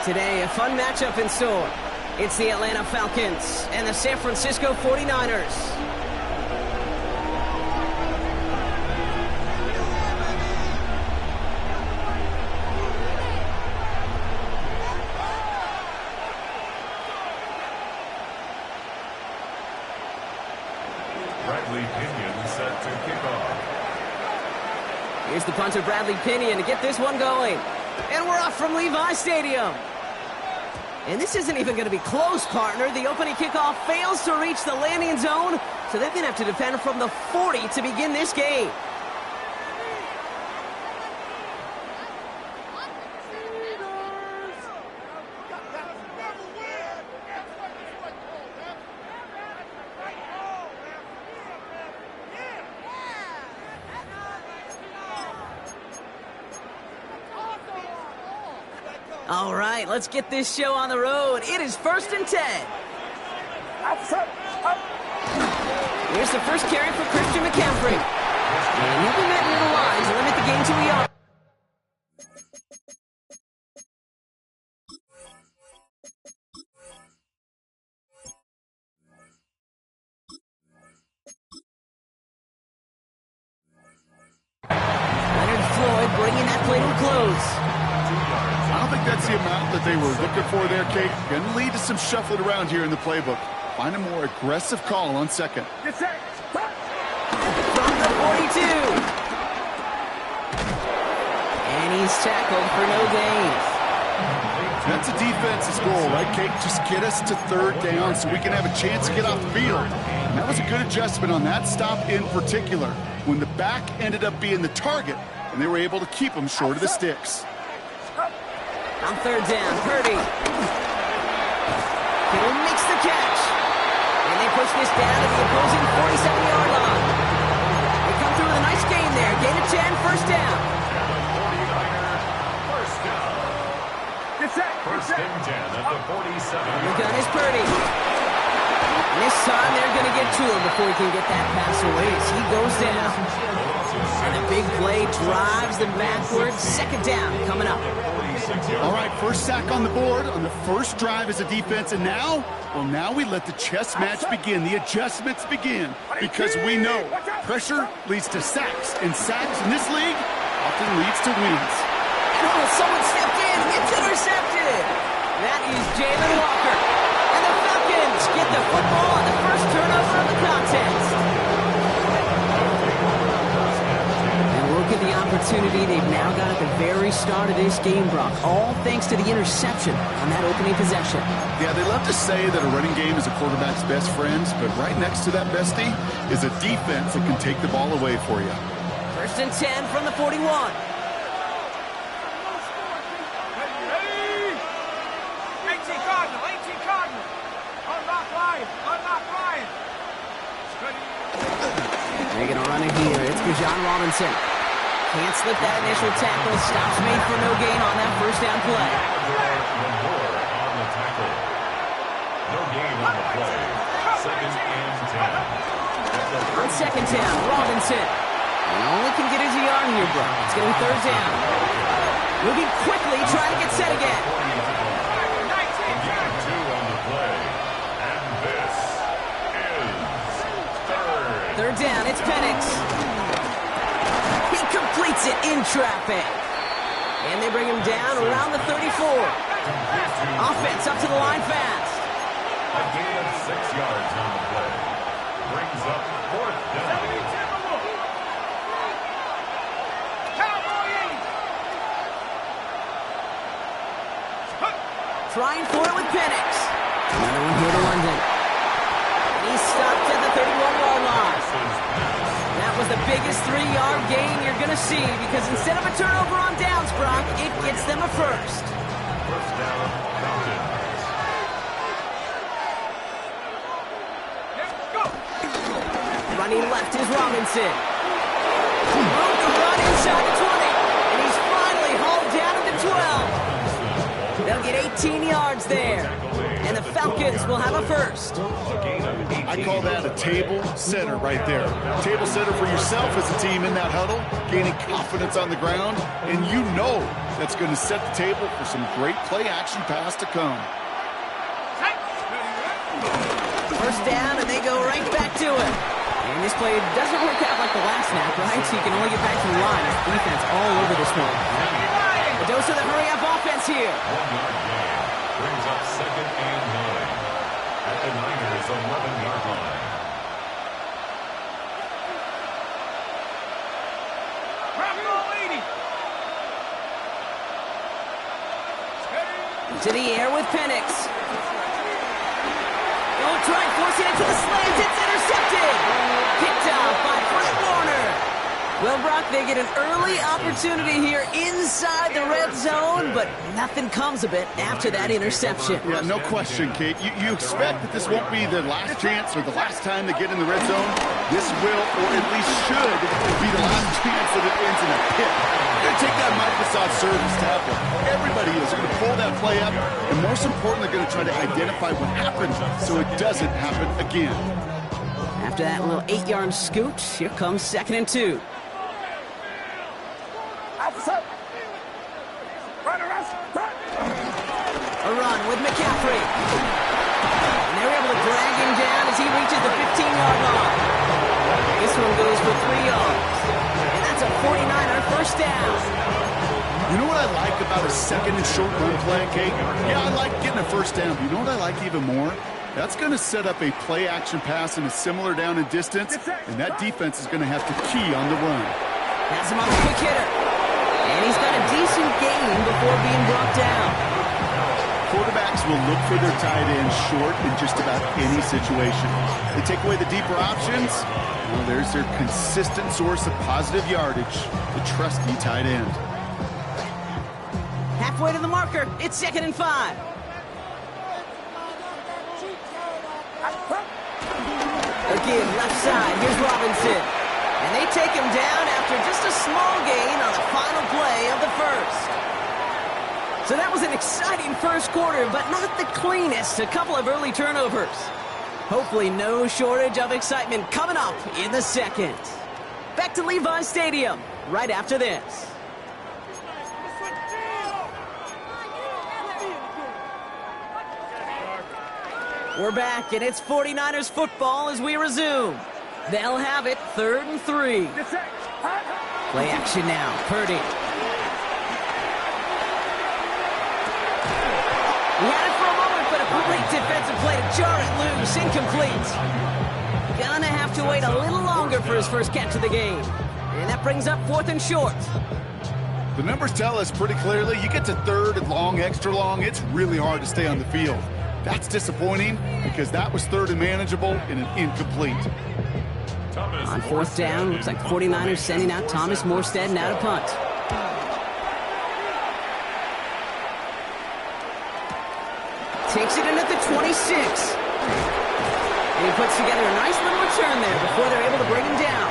Today, a fun matchup in store. It's the Atlanta Falcons and the San Francisco 49ers. Bradley Pinion set to kick off. Here's the punter, Bradley Pinion, to get this one going. And we're off from Levi Stadium. And this isn't even going to be close, partner. The opening kickoff fails to reach the landing zone, so they're going to have to defend from the 40 to begin this game. All right, let's get this show on the road. It is 1st and 10. Here's the first carry for Christian McCaffrey. And he'll be met near the line to limit the game to a yard. Leonard Floyd bringing that play to a close. I don't think that's the amount that they were looking for there, Kate. Going to lead to some shuffling around here in the playbook. Find a more aggressive call on second. From the 42. And he's tackled for no gain. That's a defense's goal, right, Kate? Just get us to 3rd down so we can have a chance to get off the field. And that was a good adjustment on that stop in particular, when the back ended up being the target, and they were able to keep him short of the sticks. On 3rd down, Purdy. Kittle makes the catch. And they push this down to the opposing 47-yard line. They come through with a nice gain there. Gain of 10, 1st down. First and 10 at the 47. The gun is Purdy. And this time they're going to get to him before he can get that pass away as he goes down. And the big play drives them backwards. 2nd down coming up. All right, first sack on the board on the first drive as a defense, and now we let the chess match begin, the adjustments begin, because we know pressure leads to sacks, and sacks in this league often leads to wins. Oh, someone stepped in. It's intercepted. That is Jalen Walker. And the Falcons get the football on the first turnover of the contest. Look at the opportunity they've now got at the very start of this game, Brock, all thanks to the interception on that opening possession. Yeah, they love to say that a running game is a quarterback's best friend, but right next to that bestie is a defense that can take the ball away for you. 1st and 10 from the 41. They're going to run it here. It's Bijan Robinson. Can't slip that initial tackle. Stops made for no gain on that 1st down play. On the tackle. No gain on the play. 2nd and 10. On 2nd down, Robinson. He only can get his yard here, bro. It's going to be 3rd down. Moving quickly, trying to get set again. 2 on the play. And this is 3rd. 3rd down, it's Penix. He completes it in traffic. And they bring him down around the 34. Offense up to the line fast. A gain of 6 yards on the play. Brings up 4th down. Trying for it with Penix. Another one here to London. And he's stopped at the 31-yard line. That was the biggest 3-yard gain you're going to see because instead of a turnover on downs, Brock, it gets them a 1st. 1st down, Falcons. Running left is Robinson. Room to run inside the 20. And he's finally hauled down at the 12. They'll get 18 yards there. And the Falcons will have a 1st. I call that a table setter right there. Table setter for yourself as a team in that huddle, gaining confidence on the ground, and you know That's going to set the table for some great play-action pass to come. First down, and they go right back to it. And this play doesn't work out like the last snap, right? So you can only get back to the line. There's defense all over this one. A dose of the hurry-up offense here. 1-yard gain. Brings up 2nd and 9. At the Niners' 11-yard line. To the air with Penix. Oh, try forcing it to the slants. It's intercepted. Picked off by Fred Warner. Well, Brock, they get an early opportunity here inside the red zone, but nothing comes of it after that interception. Yeah, no question, Kate. You expect that this won't be their last chance or the last time they get in the red zone. This will, or at least should, be the last chance that it ends in a pick. They're going to take that Microsoft service tackle. Everybody is going to pull that play up, and most importantly, they're going to try to identify what happened so it doesn't happen again. After that little 8-yard scoot, here comes 2nd and 2. A run with McCaffrey. And they're able to drag him down as he reaches the 15-yard line. This one goes for 3 yards. And that's a 49er first down. You know what I like about a 2nd and short run play, Kate? Yeah, I like getting a first down. But you know what I like even more? That's going to set up a play-action pass in a similar down and distance, and that defense is going to have to key on the run. Has him on a quick hitter. And he's got a decent gain before being brought down. Quarterbacks will look for their tight end short in just about any situation. They take away the deeper options. Well, there's their consistent source of positive yardage, the trusty tight end. Halfway to the marker, it's 2nd and 5. Again, left side, here's Robinson. And they take him down after just a small gain on the final play of the first. So that was an exciting first quarter, but not the cleanest. A couple of early turnovers. Hopefully no shortage of excitement coming up in the second. Back to Levi Stadium right after this. We're back, and it's 49ers football as we resume. They'll have it 3rd and 3. Play action now. Purdy. He had it for a moment, but a complete defensive play to jar it loose. Incomplete. Gonna have to wait a little longer for his first catch of the game. And that brings up 4th and short. The numbers tell us pretty clearly, you get to 3rd and long, extra long, it's really hard to stay on the field. That's disappointing because that was 3rd and manageable and an incomplete. On 4th down, looks like 49ers sending out Thomas Morstead now to punt. Takes it in at the 26. And he puts together a nice little return there before they're able to bring him down.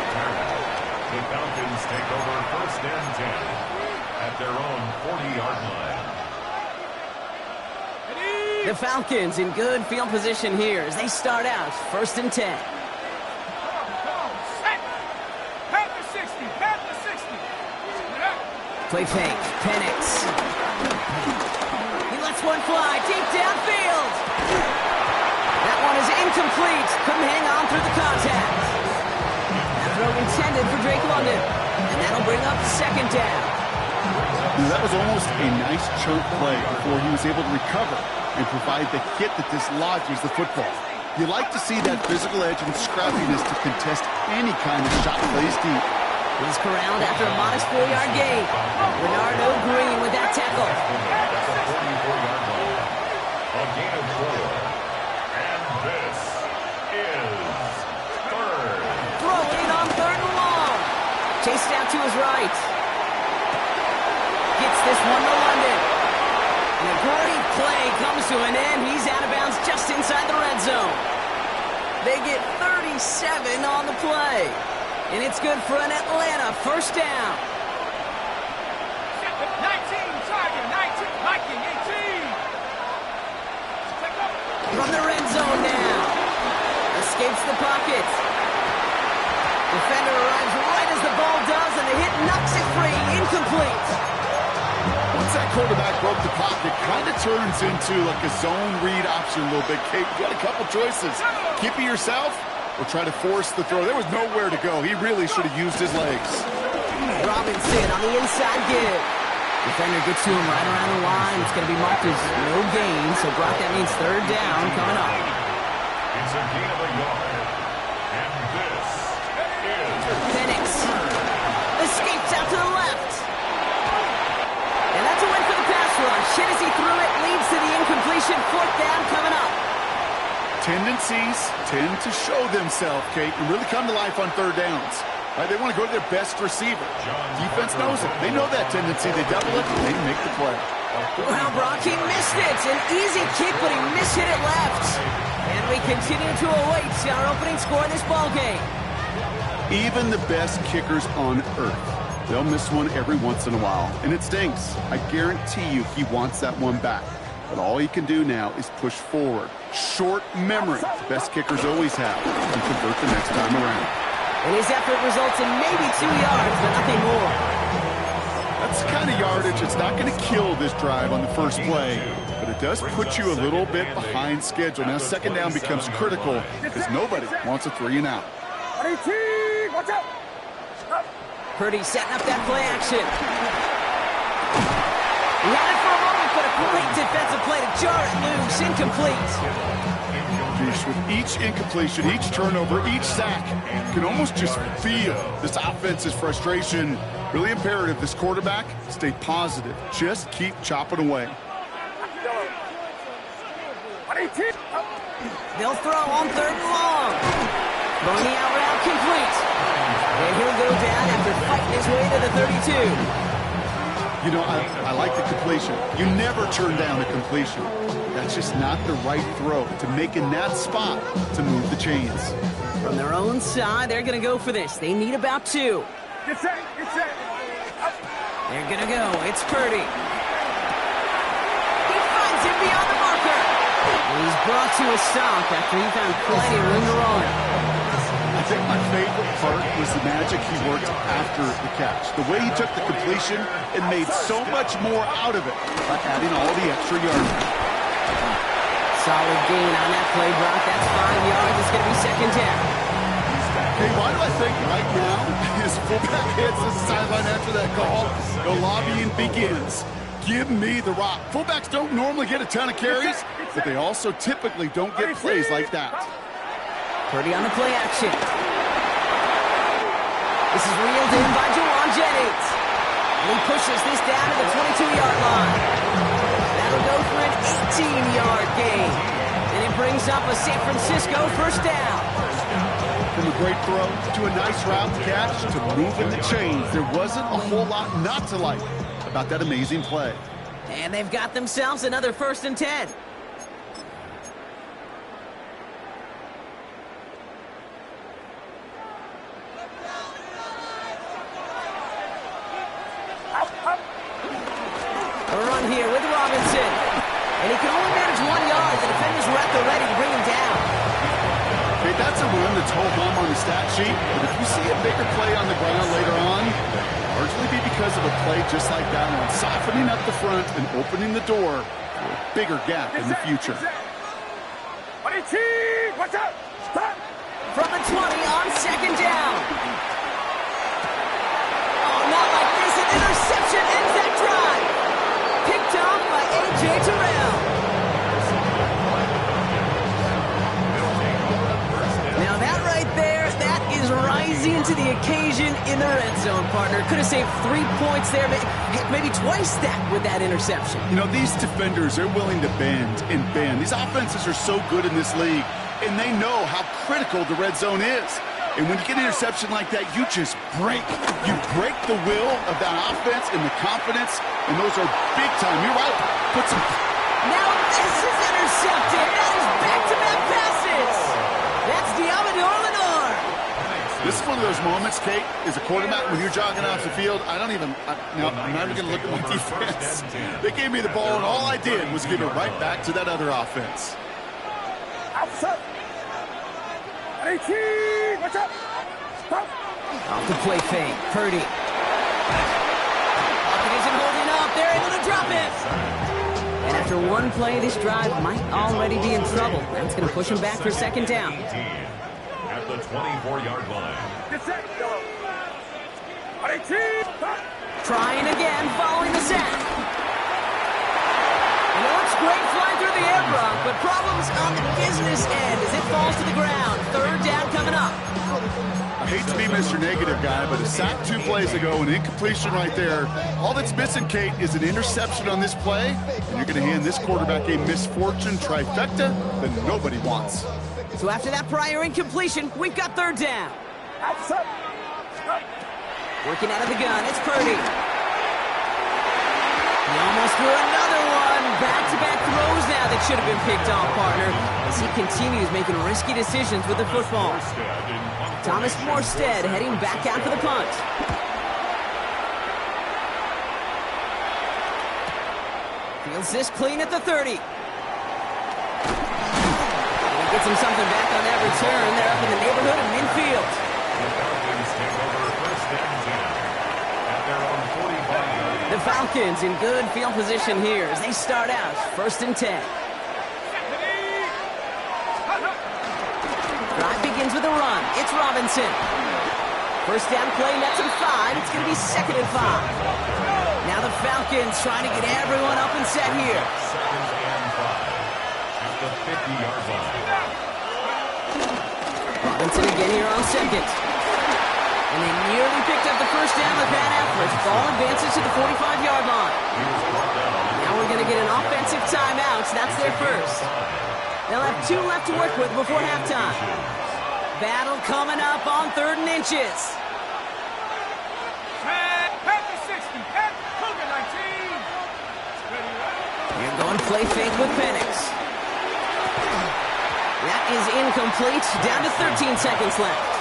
The Falcons take over 1st and 10 at their own 40-yard line. The Falcons in good field position here as they start out 1st and 10. Play fake. Penix. He lets one fly deep downfield. That one is incomplete. Couldn't hang on through the contact. That throw intended for Drake London. And that'll bring up 2nd down. That was almost a nice chunk play before he was able to recover and provide the hit that dislodges the football. You like to see that physical edge and scrappiness to contest any kind of shot plays deep. He's corralled after a modest 4-yard gain. Bernardo Green with that tackle. A gain of 4. And this is 3rd. Throwing on 3rd and long. Chased out to his right. Gets this one to London. And a great play comes to an end. He's out of bounds just inside the red zone. They get 37 on the play. And it's good for an Atlanta first down. 19, target, 19, Viking, 18. From the red zone now. Escapes the pocket. Defender arrives right as the ball does, and the hit knocks it free. Incomplete. Once that quarterback broke the pocket, kind of turns into like a zone read option a little bit. Kate, you got a couple choices. Keep it yourself or try to force the throw. There was nowhere to go. He really should have used his legs. Robinson on the inside give. Defender gets to him right around the line. It's going to be marked as no gain. So, Brock, that means third down coming up. It's a gain of a yard. And this is... Penix escapes out to the left. And that's a win for the pass rush. Hit as he threw it, leads to the incompletion. Fourth down coming up. Tendencies tend to show themselves, Kate, and really come to life on third downs. Right, they want to go to their best receiver. Defense knows it. They know that tendency. They double it, and they make the play. Well, Brock, he missed it. An easy kick, but he mishit it left. And we continue to await our opening score in this ballgame. Even the best kickers on earth, they'll miss one every once in a while, and it stinks. I guarantee you he wants that one back. But all he can do now is push forward. Short memory, the best kickers always have, and convert the next time around. And his effort results in maybe 2 yards, but nothing more. That's the kind of yardage that's not going to kill this drive on the first play, but it does put you a little bit behind schedule. Now second down becomes critical because nobody wants a 3-and-out. Watch out! Purdy setting up that play action. He had it for a moment, but a great defensive play to jar it loose. Incomplete. With each incompletion, each turnover, each sack, you can almost just feel this offense's frustration. Really imperative this quarterback stay positive. Just keep chopping away. They'll throw on third and long. Throwing the out route complete. And he'll go down after fighting his way to the 32. You know, I like the completion. You never turn down a completion. That's just not the right throw to make in that spot to move the chains. From their own side, they're going to go for this. They need about 2. Get set! Get set! They're going to go. It's Purdy. He finds him beyond the marker. He's brought to a stop after he found plenty of room to run. I think my favorite part was the magic he worked after the catch. The way he took the completion and made so much more out of it by adding all the extra yardage. Solid gain on that play, Brock. That's 5 yards. It's going to be second down. Hey, why do I think right now his fullback hits the sideline after that call? The lobbying begins. Give me the rock. Fullbacks don't normally get a ton of carries, but they also typically don't get plays like that. Purdy on the play action. This is reeled in by Jawan Jennings. And he pushes this down to the 22-yard line. That'll go for an 18-yard gain. And it brings up a San Francisco first down. From a great throw to a nice route catch to moving the chains, there wasn't a whole lot not to like about that amazing play. And they've got themselves another 1st and 10. Here with Robinson. And he can only manage 1 yard. The defenders were at the ready to bring him down. Okay, that's a run that's hold home on the stat sheet, but if you see a bigger play on the ground later on, it'll largely be because of a play just like that one, softening up the front and opening the door for a bigger gap in the future. Watch out! Stop! From the 20 on second down. Oh, not like this. An interception ends that drive. Picked off by A.J. Terrell. Now that right there, that is rising to the occasion in the red zone, partner. Could have saved 3 points there, maybe twice that with that interception. You know, these defenders, they're willing to bend and bend. These offenses are so good in this league, and they know how critical the red zone is. And when you get an interception like that, you just break. You break the will of that offense and the confidence, and those are big time. You're right. Put some... Now this is intercepted. That is back-to-back passes. That's Diamador Lenore. This is one of those moments, Kate, as a quarterback, when you're jogging off the field, I'm not even going to look at my defense. They gave me the ball, and all I did was give it right back to that other offense. Outside! 18! Watch out! Stop! Off the play fake. Purdy. Pocket isn't holding up. They're able to drop it. And after one play, this drive might already be in trouble. That's going to push him back for second down. At the 24-yard line. Get set, yellow. 18, stop. Trying again, following the sack. And it looks great flying through the air, Brock, but problems on the business end as it falls to the ground. Third down coming up. I hate to be Mr. Negative guy, but a sack 2 plays ago, an incompletion right there. All that's missing, Kate, is an interception on this play, and you're going to hand this quarterback a misfortune trifecta that nobody wants. So after that prior incompletion, we've got third down. Outside. Stop. Working out of the gun, it's Purdy. He almost threw another one. Back-to-back throws now that should have been picked off, partner, as he continues making risky decisions with the football. Thomas Morstead heading back out for the punt. Feels this clean at the 30. And he gets him something back on that return. They're up in the neighborhood of midfield. The Falcons in good field position here as they start out first and 10. Drive begins with a run. It's Robinson. First down play nets him 5. It's going to be second and 5. Now the Falcons trying to get everyone up and set here. Second and 5 at the 50-yard line. Robinson again here on second. And they nearly picked up the first down with bad efforts. Ball advances to the 45-yard line. Now we're going to get an offensive timeout. That's their first. They'll have 2 left to work with before halftime. Battle coming up on 3rd and inches. Head to 60. Head Cougar 19. You're going play fake with Penix. That is incomplete. Down to 13 seconds left.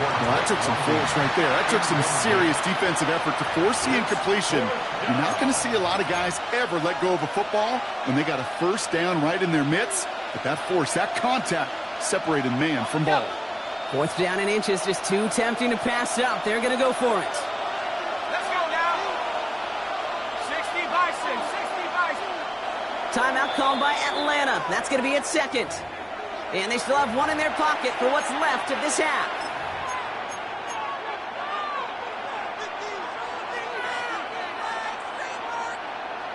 Well, that took some force right there. That took some serious defensive effort to force the incompletion. You're not going to see a lot of guys ever let go of a football when they got a first down right in their midst. But that force, that contact, separated man from ball. 4th down and inches, just too tempting to pass up. They're going to go for it. Let's go now. 60 Bison. 60 Bison. Timeout called by Atlanta. That's going to be its second. And they still have 1 in their pocket for what's left of this half.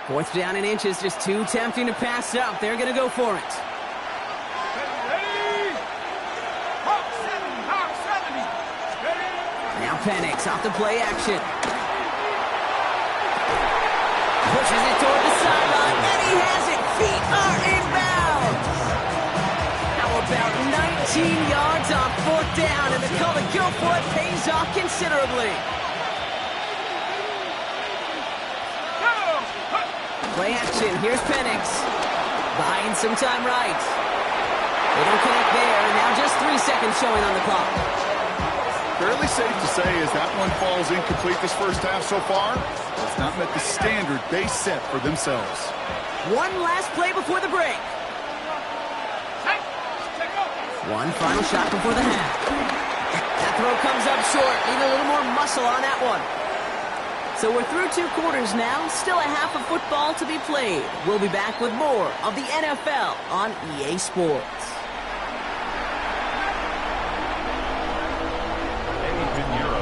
Fourth down and inches, just too tempting to pass up. They're going to go for it. Ready. Hawk 70. Ready. Now Penix off the play action. Pushes it toward the sideline, and he has it. Feet are inbound. How about 19 yards on 4th down, and the call to go for it pays off considerably. Play action, here's Penix. Buying some time right. They don't connect there, and now just 3 seconds showing on the clock. Fairly safe to say as that one falls incomplete this first half so far, it's not met the standard they set for themselves. One last play before the break. One final shot before the half. That throw comes up short. Need a little more muscle on that one. So we're through 2 quarters now. Still a half of football to be played. We'll be back with more of the NFL on EA Sports.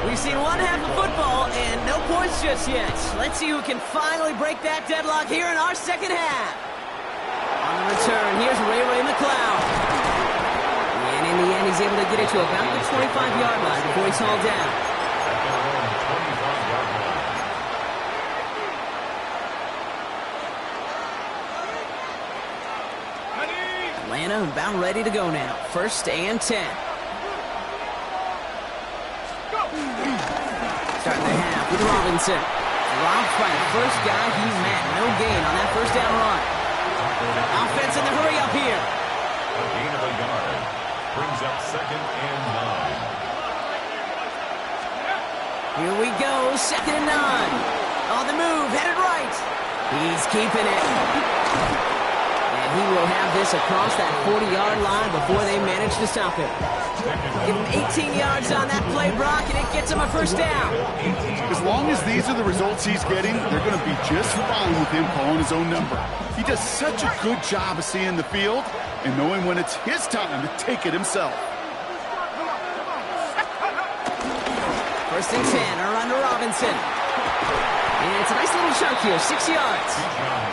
We've seen one half of football and no points just yet. Let's see who can finally break that deadlock here in our second half. On the return, here's Ray McLeod. And in the end, he's able to get it to about the 25-yard line before he's hauled down. Atlanta about ready to go now. 1st and 10. Starting the half with Robinson. Dropped by the first guy he met. No gain on that first down run. Offense in the hurry up here. A gain of a yard. Brings up 2nd and 9. Here we go. 2nd and 9. On the move. Headed right. He's keeping it. And He will have this across that 40-yard line before they manage to stop him. Give him 18 yards on that play, Brock, and it gets him a first down. As long as these are the results he's getting, they're going to be just fine with him calling his own number. He does such a good job of seeing the field and knowing when it's his time to take it himself. First and 10, around to Robinson. And it's a nice little chunk here, 6 yards.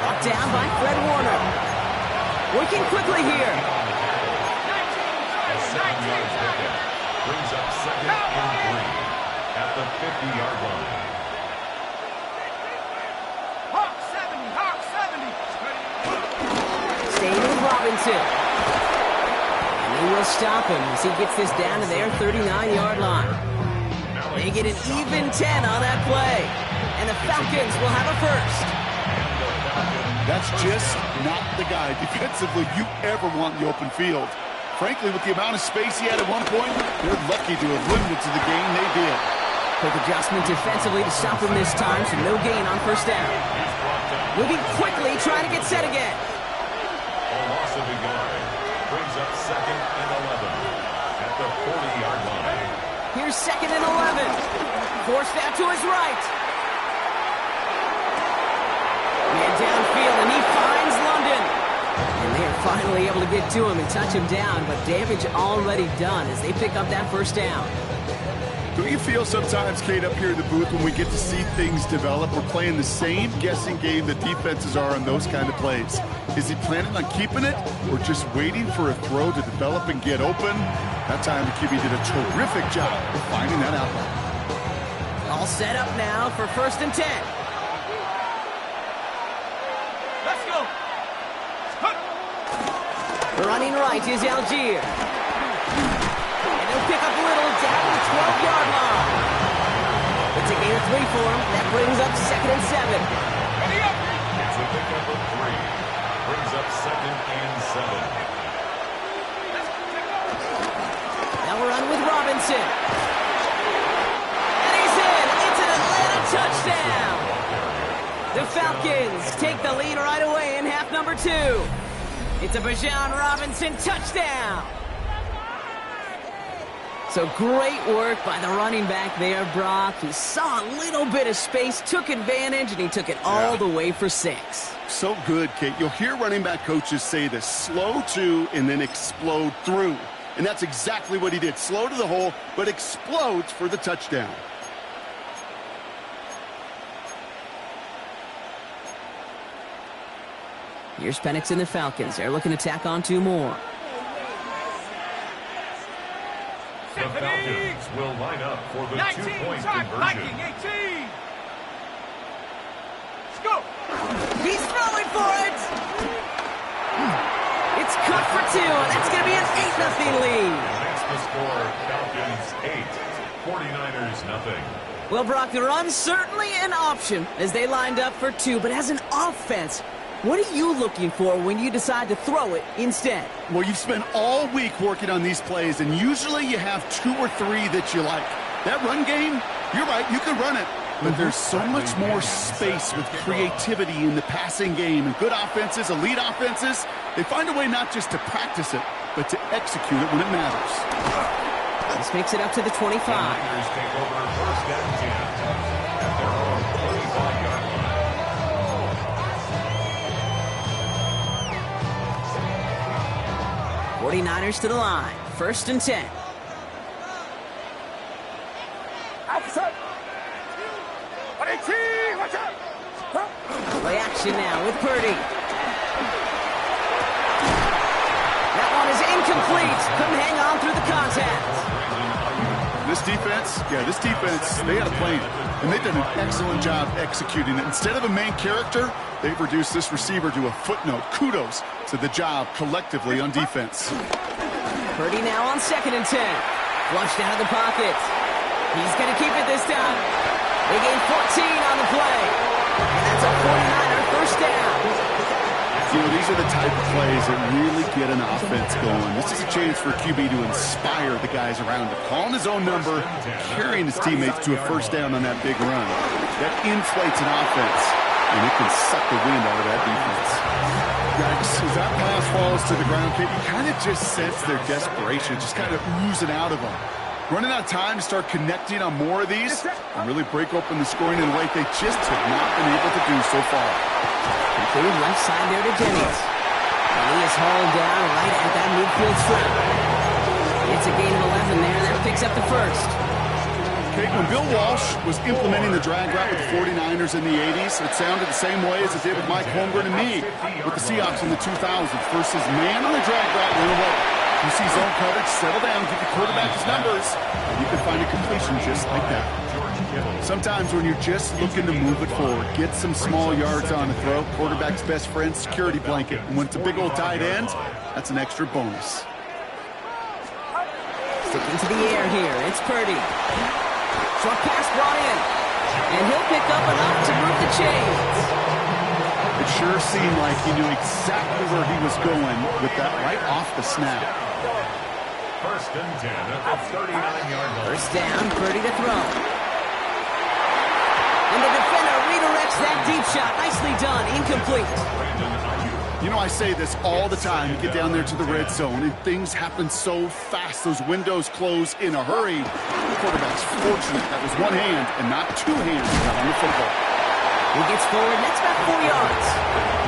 Brought down by Fred Warner. Working quickly here. 7-yard pickup brings up 2nd and 3 at the 50-yard line. Hawk 70, Hawk 70. Staying with Robinson. And he will stop him as he gets this down to their 39-yard line. They get an even 10 on that play. And the Falcons will have a first. That's just not the guy defensively you ever want in the open field. Frankly, with the amount of space he had at one point, they're lucky to have limited to the gain they did. Quick adjustment defensively to stop him this time, so no gain on first down. Moving quickly, trying to get set again. A loss of a yard brings up 2nd and 11 at the 40-yard line. Here's 2nd and 11. Forced out to his right. Man downfield, and he finds London. And they are finally able to get to him and touch him down, but damage already done as they pick up that first down. Do you feel sometimes, Kate, up here in the booth when we get to see things develop, we're playing the same guessing game that defenses are on those kind of plays? Is he planning on keeping it or just waiting for a throw to develop and get open? That time the QB did a terrific job of finding that outlet. All set up now for 1st and 10. Let's go. Running right is Algier. And he'll pick up a little down the 12-yard line. It's a gain of 3 for him. That brings up 2nd and 7. Ready up. It's a pickup of 3. Brings up 2nd and 7. Now we're on with Robinson. And he's in. It's an Atlanta touchdown. The Falcons take the lead right away in half number 2. It's a Bijan Robinson touchdown. So great work by the running back there, Brock. He saw a little bit of space, took advantage, and he took it all the way for 6. So good, Kate. You'll hear running back coaches say this: slow to and then explode through. And that's exactly what he did. Slow to the hole, but explodes for the touchdown. Here's Penix and the Falcons. They're looking to tack on 2 more. The Falcons will line up for the 19, 2-point Viking, conversion. 18. Let's go. He's throwing for it. It's cut for 2, and that's going to be an 8-0 lead. That's the score. Falcons 8, 49ers nothing. Well, Brock, the run's certainly an option as they lined up for 2, but as an offense, what are you looking for when you decide to throw it instead? Well, you've spent all week working on these plays, and usually you have 2 or 3 that you like. That run game, you're right, you can run it. But there's so much more space with creativity in the passing game. And good offenses, elite offenses, they find a way not just to practice it, but to execute it when it matters. This makes it up to the 25. The Niners take over 1st and 10 at their own 25-yard line. 49ers to the line. 1st and 10. Outside. 18. Watch out. Play action now with Purdy. That one is incomplete. Couldn't hang on through the contact. This defense, they had a plan. And they've done an excellent job executing it. Instead of a main character, they've reduced this receiver to a footnote. Kudos to the job collectively on defense. Purdy now on 2nd and 10. Flushed out of the pocket. He's going to keep it this time. They gain 14 on the play. And that's a 49er first down. You know, these are the type of plays that really get an offense going. This is a chance for QB to inspire the guys around him. Calling his own number, carrying his teammates to a first down on that big run. That inflates an offense, and it can suck the wind out of that defense. Yikes. As that pass falls to the ground, Kate, you kind of just sense their desperation just kind of oozing out of them. Running out of time to start connecting on more of these and really break open the scoring in a way they just have not been able to do so far. Completed left side there to Jennings. And he is hauled down right at that midfield strip. It's a gain of 11 there. That picks up the first. Kate, when Bill Walsh was implementing the drag route with the 49ers in the 80s, it sounded the same way as it did with Mike Holmgren and me with the Seahawks in the 2000s. Versus man on the drag route, run away. You see zone coverage, settle down, give the quarterback his numbers, and you can find a completion just like that. Sometimes when you're just looking to move it forward, get some small yards on the throw, quarterback's best friend, security blanket. And when it's a big old tight end, that's an extra bonus. Sticking to the air here, it's Purdy. Short pass brought in, and he'll pick up enough to move the chains. It sure seemed like he knew exactly where he was going with that right off the snap. First and 10 at the 39-yard line. First down, Purdy to throw. And the defender redirects that deep shot. Nicely done, incomplete. You know, I say this all the time. You get down there to the red zone, and things happen so fast. Those windows close in a hurry. The quarterback's fortunate that was one hand and not two hands on the football. He gets forward, and that's about 4 yards.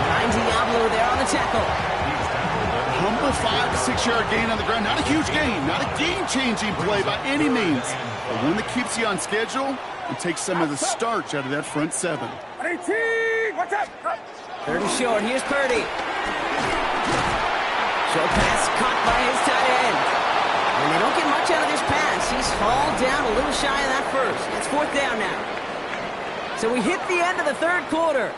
Ryan Diablo there on the tackle. Humble 5 to 6 yard gain on the ground. Not a huge gain, not a game-changing play by any means, but one that keeps you on schedule and takes some of the starch out of that front seven. 18, watch out! Third and short, here's Purdy. Short pass caught by his tight end. And they don't get much out of this pass. He's hauled down a little shy of that first. It's fourth down now. So we hit the end of the third quarter.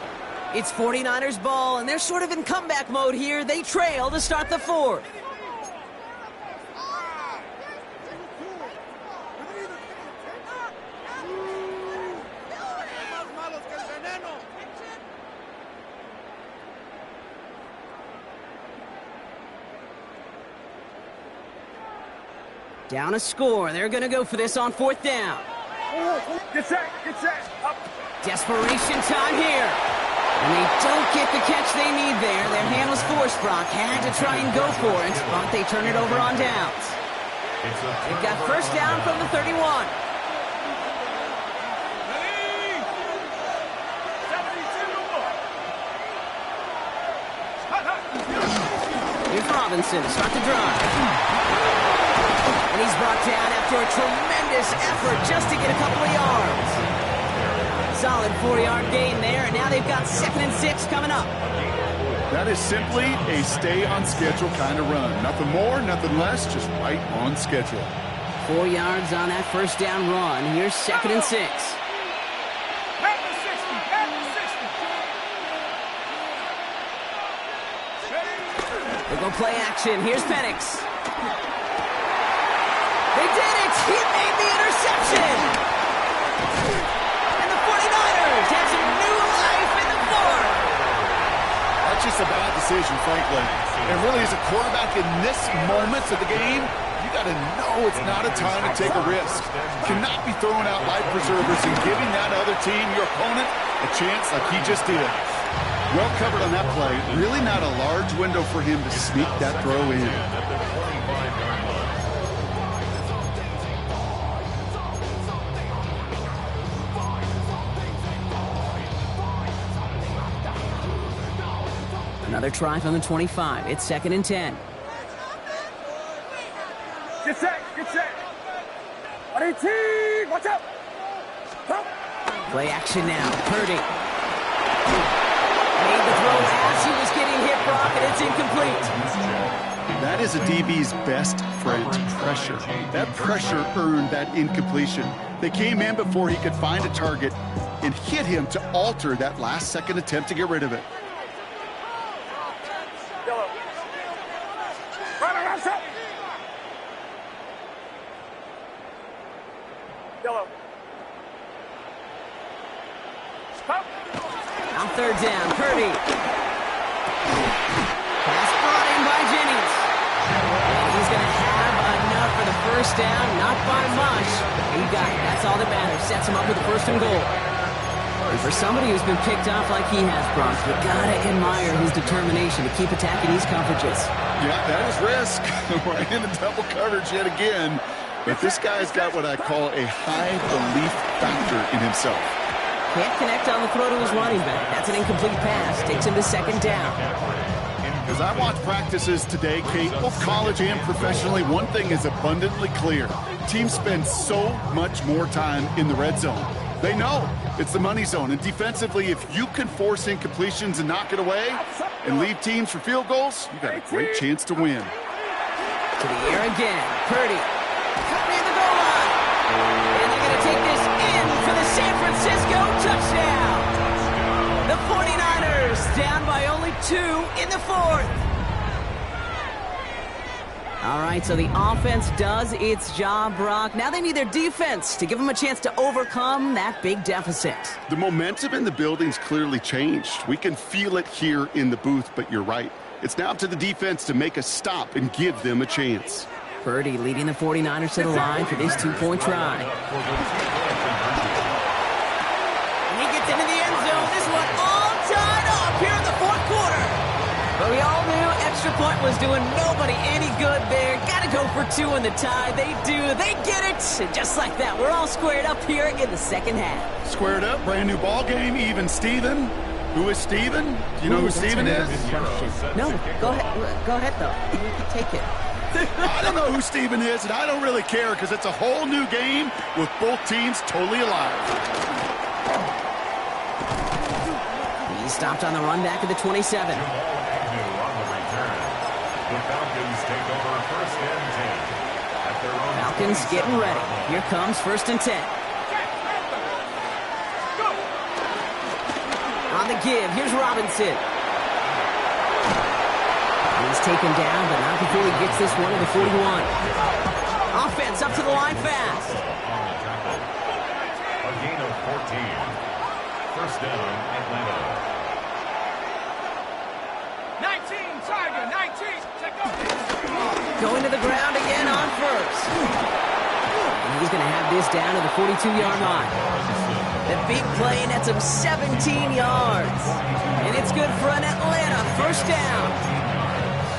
It's 49ers ball, and they're sort of in comeback mode here. They trail to start the fourth. Down a score. They're going to go for this on fourth down. Get set, up. Desperation time here. And they don't get the catch they need there. Their hand was forced, Brock. Had to try and go for it, but they turn it over on downs. They've got first down from the 31. Here's Robinson to start the drive. And he's brought down after a tremendous effort just to get a couple of yards. Solid 4-yard gain there, and now they've got 2nd and 6 coming up. That is simply a stay-on-schedule kind of run. Nothing more, nothing less, just right on schedule. 4 yards on that first down run. Here's 2nd and 6. At the 60. They go play action. Here's Penix. They did it! He made the interception! And the 49ers have some new life in the fourth! That's just a bad decision, frankly. And really, as a quarterback in this moment of the game, you got to know it's not a time to take a risk. You cannot be throwing out life preservers and giving that other team, your opponent, a chance like he just did. Well covered on that play. Really not a large window for him to sneak that throw in. Another try from the 25. It's 2nd and 10. Get set. 18, watch out. Play action now. Purdy. Made the throw as he was getting hit, Brock, and it's incomplete. That is a DB's best friend, pressure. That pressure earned that incompletion. They came in before he could find a target and hit him to alter that last-second attempt to get rid of it. Yellow. Right, up. Yellow. Stop. On third down, Purdy. Pass brought in by Jennings. And he's going to have enough for the first down, not by much. He got it. That's all that matters. Sets him up with the 1st and goal. And for somebody who's been picked off like he has, Brock, you gotta admire his determination to keep attacking these coverages. Yeah, that is risk. We're in a double coverage yet again. But this guy's got what I call a high belief factor in himself. Can't connect on the throw to his running back. That's an incomplete pass. Takes him to second down. As I watch practices today, Kate, both college and professionally, one thing is abundantly clear. Teams spend so much more time in the red zone. They know it's the money zone. And defensively, if you can force incompletions and knock it away and leave teams for field goals, you got a great chance to win. To the air again. Purdy. Near the goal line. And they're going to take this in for the San Francisco touchdown. The 49ers down by only 2 in the fourth. All right, so the offense does its job, Brock. Now they need their defense to give them a chance to overcome that big deficit. The momentum in the building's clearly changed. We can feel it here in the booth, but you're right. It's now up to the defense to make a stop and give them a chance. Purdy leading the 49ers to the line for this two-point try. And he gets into the end zone. This one all tied up here in the fourth quarter. But we all knew extra point was doing nobody any good there. Got to go for 2 in the tie. They do. They get it. And just like that, we're all squared up here in the second half. Squared up, brand new ball game, even Steven. Who is Steven? Do you know who Steven is? No, go ahead. Go ahead, though. You can take it. I don't know who Steven is, and I don't really care because it's a whole new game with both teams totally alive. He stopped on the run back at the 27. Falcons getting ready. Here comes 1st and 10. On the give, here's Robinson. He's taken down, but not before he gets this one to the 41. Offense up to the line fast. A gain of 14. 1st down, Atlanta. 19, Tiger, 19. Take over. Going to the ground again on 1st. And he's going to have this down to the 42-yard line. The big play nets him 17 yards. And it's good for an Atlanta 1st down.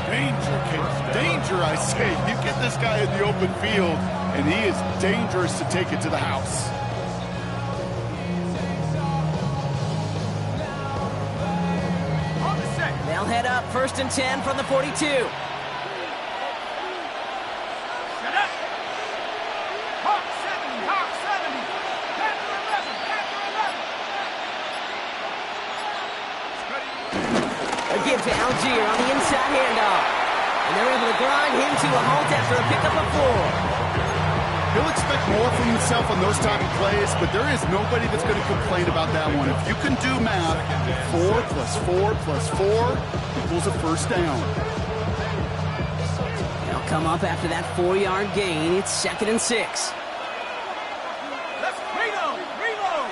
Danger, Kate. Danger, I say. You get this guy in the open field, and he is dangerous to take it to the house. On the set. They'll head up 1st and 10 from the 42. Set up. Hawk 70, Hawk 70. Panther 11, Panther 11. A give to Algier on the inside handoff. And they're able to grind him to a halt after a pickup of 4. He'll expect more from himself on those type of plays, but there is nobody that's going to complain about that one. If you can do math, 4 plus 4 plus 4 equals a 1st down. They'll come up after that 4-yard gain. It's 2nd and 6. Let's reload, reload.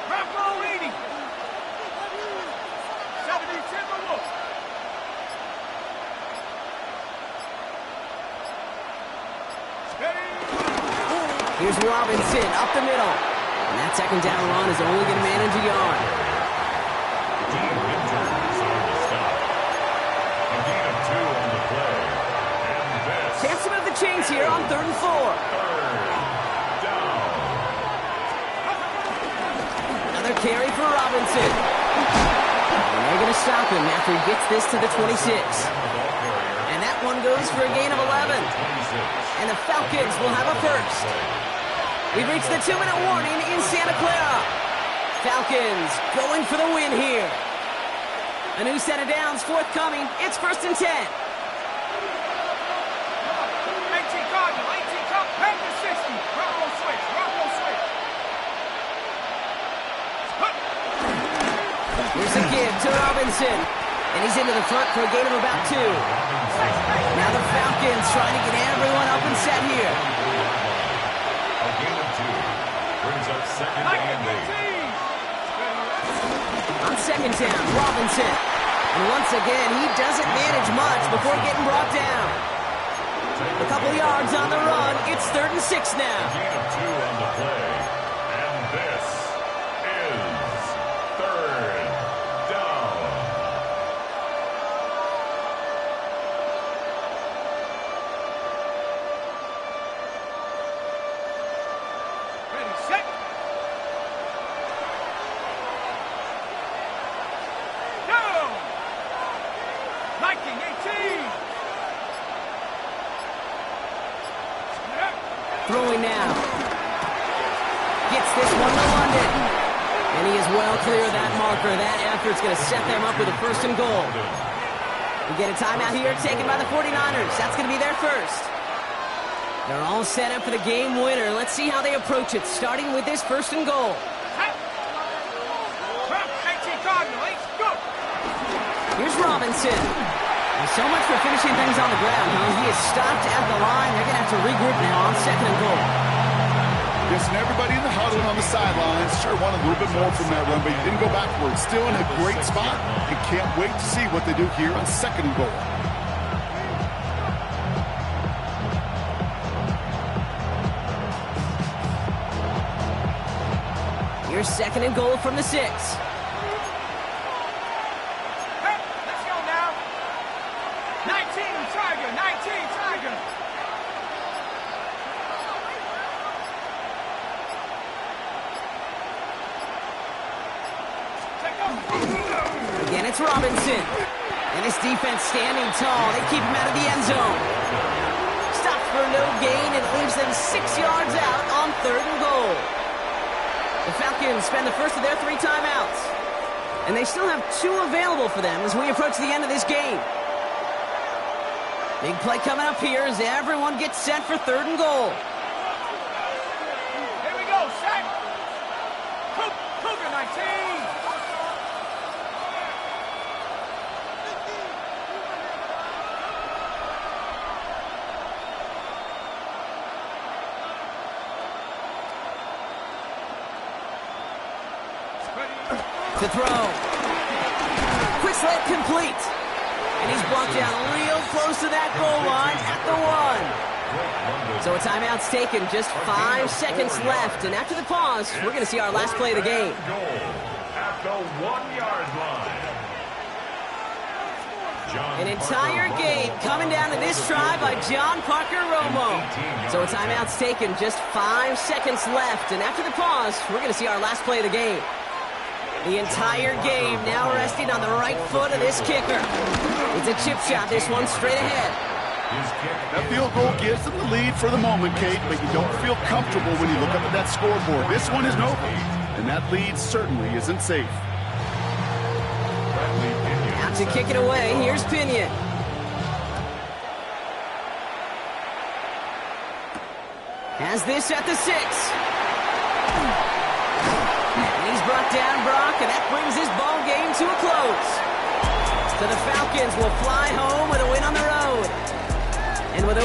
Drop roll 80. 70 Timberwolves. Steady. Here's Robinson up the middle. And that 2nd down run is only going to manage a yard. Team Winters on the stop. A gain of 2 on the play. And this. Chance to move the chains here on 3rd and 4. 3rd down. Another carry for Robinson. And they're going to stop him after he gets this to the 26. And that one goes for a gain of 11. And the Falcons will have a 1st. We've reached the 2-minute warning in Santa Clara. Falcons going for the win here. A new set of downs forthcoming. It's 1st and 10. 18 Cardinal, 18 Cardinal, Panther 60. Rock roll switch, rock roll switch. Here's a give to Robinson. And he's into the front for a gain of about 2. Now the Falcons trying to get everyone up and set here. A gain of 2. Brings up 2nd and 8. On 2nd down, Robinson. And once again, he doesn't manage much before getting brought down. A couple yards on the run. It's 3rd and 6 now. Gain of 2 on the play. And this is Throwing now. Gets this one to London. And he is well clear of that marker. That effort's going to set them up with a first and goal. We get a timeout here taken by the 49ers. That's going to be their first. They're all set up for the game winner. Let's see how they approach it, starting with this first and goal. Here's Robinson. And so much for finishing things on the ground, huh? He is stopped at the line. They're going to have to regroup now on second and goal. Yes, and everybody in the huddle and on the sidelines sure wanted a little bit more from that run, but he didn't go backwards. Still in a great spot. And can't wait to see what they do here on second and goal. Here's second and goal from the 6. Hey, let's go now. 19 Tiger, 19 Tiger. Again, it's Robinson. And his defense standing tall. They keep him out of the end zone. Stopped for no gain and leaves them 6 yards out on third and goal. The Falcons spend the first of their 3 timeouts. And they still have 2 available for them as we approach the end of this game. Big play coming up here as everyone gets set for third and goal. Here we go, set. Cougar 19. To throw. Quick slant complete. And he's brought down real close to that goal line at the 1. So a timeout's taken, just 5 seconds left. And after the pause, we're going to see our last play of the game. At the 1-yard line. An entire game coming down to this try by John Parker Romo. So a timeout's taken, just 5 seconds left. And after the pause, we're going to see our last play of the game. The entire game now resting on the right foot of this kicker. It's a chip shot, this one straight ahead. That field goal gives them the lead for the moment, Kate, but you don't feel comfortable when you look up at that scoreboard. This one isn't over, and that lead certainly isn't safe. Out to kick it away, here's Pinion. Has this at the 6. And he's brought down Brock, and that brings this ball game to a close. So the Falcons will fly home with a win